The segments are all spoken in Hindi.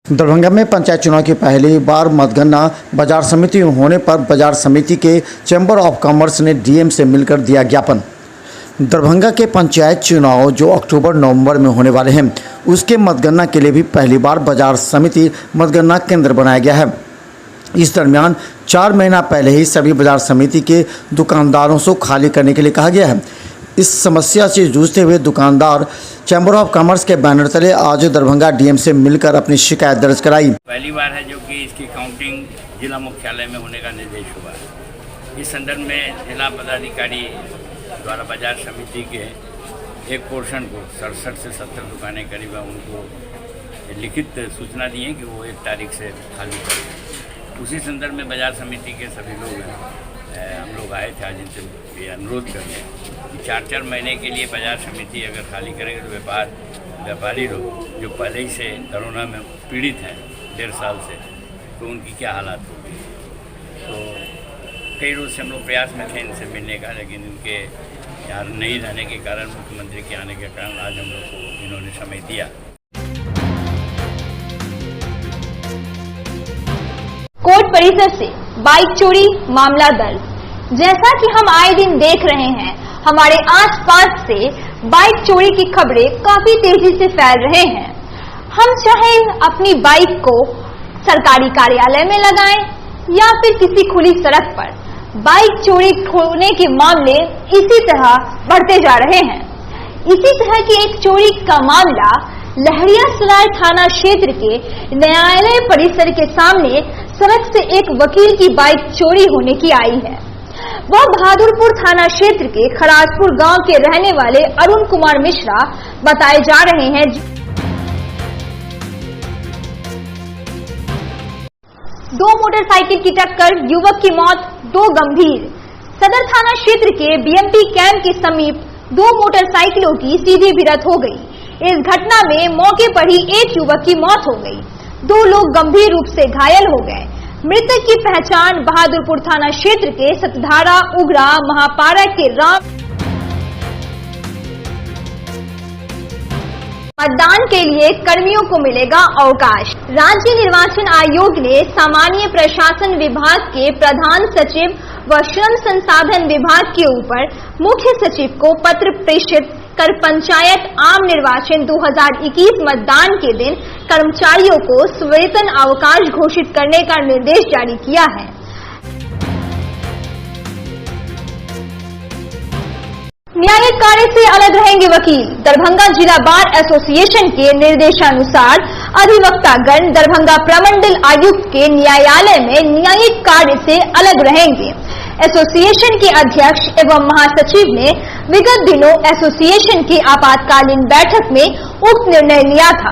दरभंगा में पंचायत चुनाव की पहली बार मतगणना बाजार समिति होने पर बाजार समिति के चैम्बर ऑफ कॉमर्स ने डीएम से मिलकर दिया ज्ञापन। दरभंगा के पंचायत चुनाव जो अक्टूबर-नवंबर में होने वाले हैं, उसके मतगणना के लिए भी पहली बार बाजार समिति मतगणना केंद्र बनाया गया है। इस दरमियान 4 महीना पहले ही सभी बाजार समिति के दुकानदारों से खाली करने के लिए कहा गया है। इस समस्या से जूझते हुए दुकानदार चैम्बर ऑफ कॉमर्स के बैनर तले आज दरभंगा डीएम से मिलकर अपनी शिकायत दर्ज कराई। पहली बार है जो कि इसकी काउंटिंग जिला मुख्यालय में होने का निर्देश हुआ है। इस संदर्भ में जिला पदाधिकारी द्वारा बाजार समिति के एक पोर्शन को 67 से 70 दुकानें करीब उनको लिखित सूचना दी है कि वो 1 तारीख से खाली करें। उसी संदर्भ में बाजार समिति के सभी लोग हम लोग आए थे आज इनसे ये अनुरोध करने कि 4-4 महीने के लिए बाजार समिति अगर खाली करेंगे तो व्यापारी लोग जो पहले ही से कोरोना में पीड़ित हैं 1.5 साल से, तो उनकी क्या हालात होगी। तो कई रोज से हम लोग प्रयास में थे इनसे मिलने का, लेकिन इनके यहाँ नहीं रहने के कारण, मुख्यमंत्री के आने के कारण आज हम लोग को इन्होंने समय दिया। कोर्ट परिसर से बाइक चोरी मामला दर्ज। जैसा कि हम आए दिन देख रहे हैं, हमारे आसपास से बाइक चोरी की खबरें काफी तेजी से फैल रहे हैं। हम चाहे अपनी बाइक को सरकारी कार्यालय में लगाएं या फिर किसी खुली सड़क पर, बाइक चोरी होने के मामले इसी तरह बढ़ते जा रहे हैं। इसी तरह की एक चोरी का मामला लहरियासराय थाना क्षेत्र के न्यायालय परिसर के सामने सड़क से एक वकील की बाइक चोरी होने की आई है। वह बहादुरपुर थाना क्षेत्र के खराजपुर गांव के रहने वाले अरुण कुमार मिश्रा बताए जा रहे हैं। 2 मोटरसाइकिल की टक्कर, युवक की मौत, 2 गंभीर। सदर थाना क्षेत्र के बीएमपी कैंप के समीप 2 मोटरसाइकिलों की सीधी भिड़ंत हो गई। इस घटना में मौके पर ही एक युवक की मौत हो गई, 2 लोग गंभीर रूप से घायल हो गए। मृतक की पहचान बहादुरपुर थाना क्षेत्र के सतधारा उगरा महापारा के राम। मतदान के लिए कर्मियों को मिलेगा अवकाश। राज्य निर्वाचन आयोग ने सामान्य प्रशासन विभाग के प्रधान सचिव व श्रम संसाधन विभाग के ऊपर मुख्य सचिव को पत्र प्रेषित कर पंचायत आम निर्वाचन 2021 मतदान के दिन कर्मचारियों को सवेतन अवकाश घोषित करने का निर्देश जारी किया है। न्यायिक कार्य से अलग रहेंगे वकील। दरभंगा जिला बार एसोसिएशन के निर्देशानुसार अधिवक्तागण दरभंगा प्रमंडल आयुक्त के न्यायालय में न्यायिक कार्य से अलग रहेंगे। एसोसिएशन के अध्यक्ष एवं महासचिव ने विगत दिनों एसोसिएशन की आपातकालीन बैठक में उक्त निर्णय लिया था।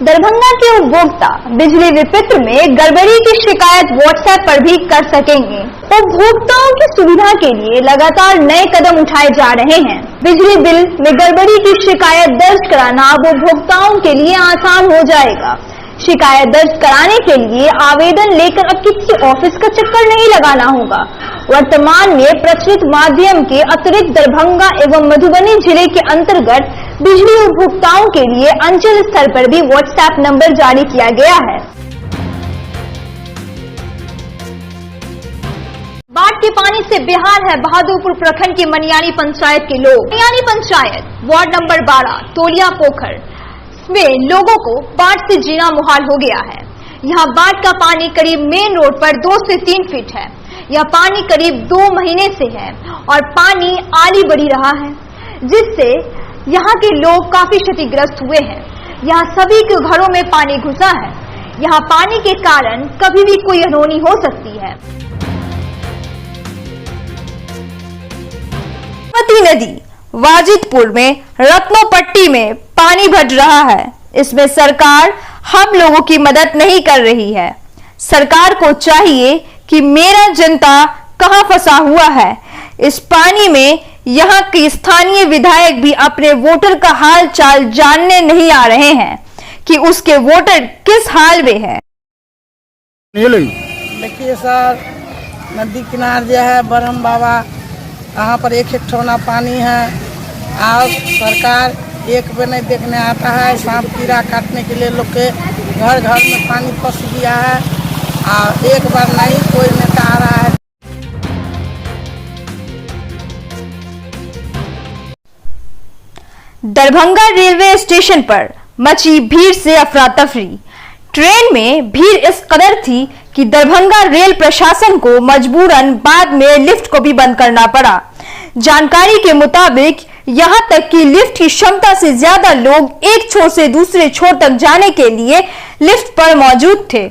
दरभंगा के उपभोक्ता बिजली वितरण में गड़बड़ी की शिकायत व्हाट्सएप पर भी कर सकेंगे। उपभोक्ताओं की सुविधा के लिए लगातार नए कदम उठाए जा रहे हैं। बिजली बिल में गड़बड़ी की शिकायत दर्ज कराना अब उपभोक्ताओं के लिए आसान हो जाएगा। शिकायत दर्ज कराने के लिए आवेदन लेकर अब किसी ऑफिस का चक्कर नहीं लगाना होगा। वर्तमान में प्रचलित माध्यम के अतिरिक्त दरभंगा एवं मधुबनी जिले के अंतर्गत बिजली उपभोक्ताओं के लिए अंचल स्तर पर भी व्हाट्सएप नंबर जारी किया गया है। बाढ़ के पानी से बेहाल है बहादुरपुर प्रखंड के मनियानी पंचायत के लोग। मनियानी पंचायत वार्ड नंबर 12 तोलिया पोखर में लोगों को बाढ़ से जीना मुहाल हो गया है। यहाँ बाढ़ का पानी करीब मेन रोड पर 2 से 3 फीट है। यह पानी करीब 2 महीने से है और पानी आली बढ़ी रहा है, जिससे यहाँ के लोग काफी क्षतिग्रस्त हुए हैं। यहाँ सभी के घरों में पानी घुसा है। यहाँ पानी के कारण कभी भी कोई अनहोनी हो सकती है। नदी वाजिदपुर में रत्नोपट्टी में पानी भर रहा है। इसमें सरकार हम लोगों की मदद नहीं कर रही है। सरकार को चाहिए कि मेरा जनता कहां फंसा हुआ है इस पानी में। यहां के स्थानीय विधायक भी अपने वोटर का हाल चाल जानने नहीं आ रहे हैं कि उसके वोटर किस हाल में है। देखिए सर, नदी किनारे जो है ब्रह्म बाबा, यहाँ पर 1 ठोना पानी है। और सरकार एक पे नहीं देखने आता है। सांप कीड़ा काटने के लिए लोग के घर घर में पानी फंस गया है और एक बार नहीं कोई नेता आ रहा है। दरभंगा रेलवे स्टेशन पर मची भीड़ से अफरा तफरी। ट्रेन में भीड़ इस कदर थी कि दरभंगा रेल प्रशासन को मजबूरन बाद में लिफ्ट को भी बंद करना पड़ा। जानकारी के मुताबिक यहां तक कि लिफ्ट की क्षमता से ज्यादा लोग एक छोर से दूसरे छोर तक जाने के लिए लिफ्ट पर मौजूद थे।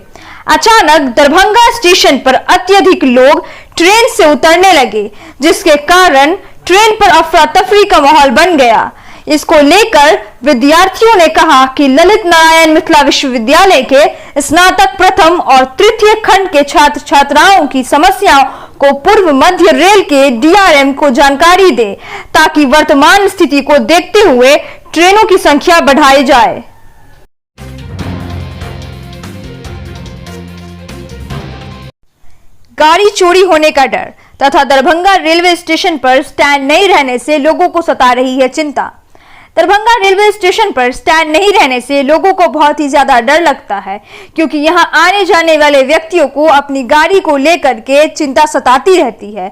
अचानक दरभंगा स्टेशन पर अत्यधिक लोग ट्रेन से उतरने लगे, जिसके कारण ट्रेन पर अफरा तफरी का माहौल बन गया। इसको लेकर विद्यार्थियों ने कहा कि ललित नारायण मिथिला विश्वविद्यालय के स्नातक प्रथम और तृतीय खंड के छात्र छात्राओं की समस्याओं को पूर्व मध्य रेल के डीआरएम को जानकारी दे, ताकि वर्तमान स्थिति को देखते हुए ट्रेनों की संख्या बढ़ाई जाए। गाड़ी चोरी होने का डर तथा दरभंगा रेलवे स्टेशन पर स्टैंड नहीं रहने से लोगों को सता रही है चिंता। दरभंगा रेलवे स्टेशन पर स्टैंड नहीं रहने से लोगों को बहुत ही ज्यादा डर लगता है, क्योंकि यहां आने जाने वाले व्यक्तियों को अपनी गाड़ी को लेकर के चिंता सताती रहती है।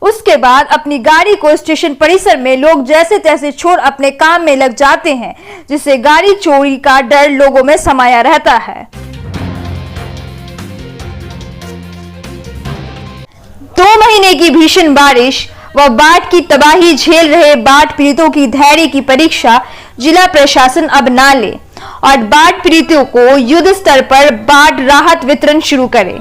उसके बाद अपनी गाड़ी को स्टेशन परिसर में लोग जैसे तैसे छोड़ अपने काम में लग जाते हैं, जिससे गाड़ी चोरी का डर लोगों में समाया रहता है। 2 महीने की भीषण बारिश व बाढ़ की तबाही झेल रहे बाढ़ पीड़ितों की धैर्य की परीक्षा जिला प्रशासन अब ना ले और बाढ़ पीड़ितों को युद्ध स्तर पर बाढ़ राहत वितरण शुरू करे।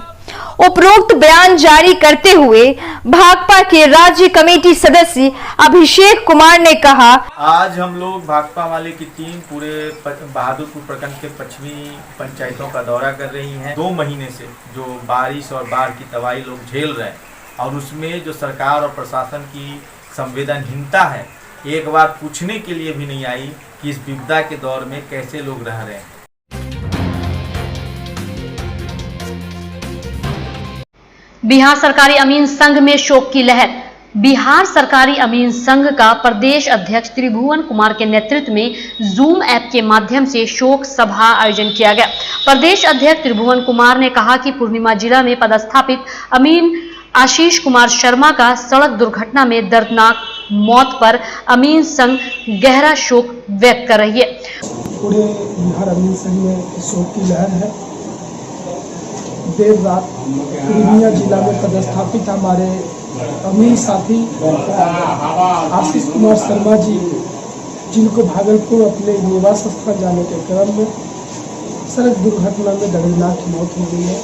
उपरोक्त बयान जारी करते हुए भाकपा के राज्य कमेटी सदस्य अभिषेक कुमार ने कहा, आज हम लोग भाकपा वाले की टीम पूरे बहादुरपुर प्रखंड के पश्चिमी पंचायतों का दौरा कर रही है। 2 महीने से जो बारिश और बाढ़ की तबाही लोग झेल रहे हैं और उसमें जो सरकार और प्रशासन की संवेदनहीनता है, एक बार पूछने के लिए भी नहीं आई कि इस विपदा के दौर में कैसे लोग रह रहे हैं। बिहार सरकारी अमीन संघ में शोक की लहर। बिहार सरकारी अमीन संघ का प्रदेश अध्यक्ष त्रिभुवन कुमार के नेतृत्व में जूम ऐप के माध्यम से शोक सभा आयोजन किया गया। प्रदेश अध्यक्ष त्रिभुवन कुमार ने कहा कि पूर्णिमा जिला में पदस्थापित अमीन आशीष कुमार शर्मा का सड़क दुर्घटना में दर्दनाक मौत पर अमीन संघ गहरा शोक व्यक्त कर रही है। पूरे बिहार अमीन संघ में शोक की लहर है। देर रात पूर्णिया जिला में पदस्थापित हमारे अमीन साथी आशीष कुमार शर्मा जी, जिनको भागलपुर अपने निवास स्थान जाने के क्रम में सड़क दुर्घटना में दर्दनाक मौत हो गई है।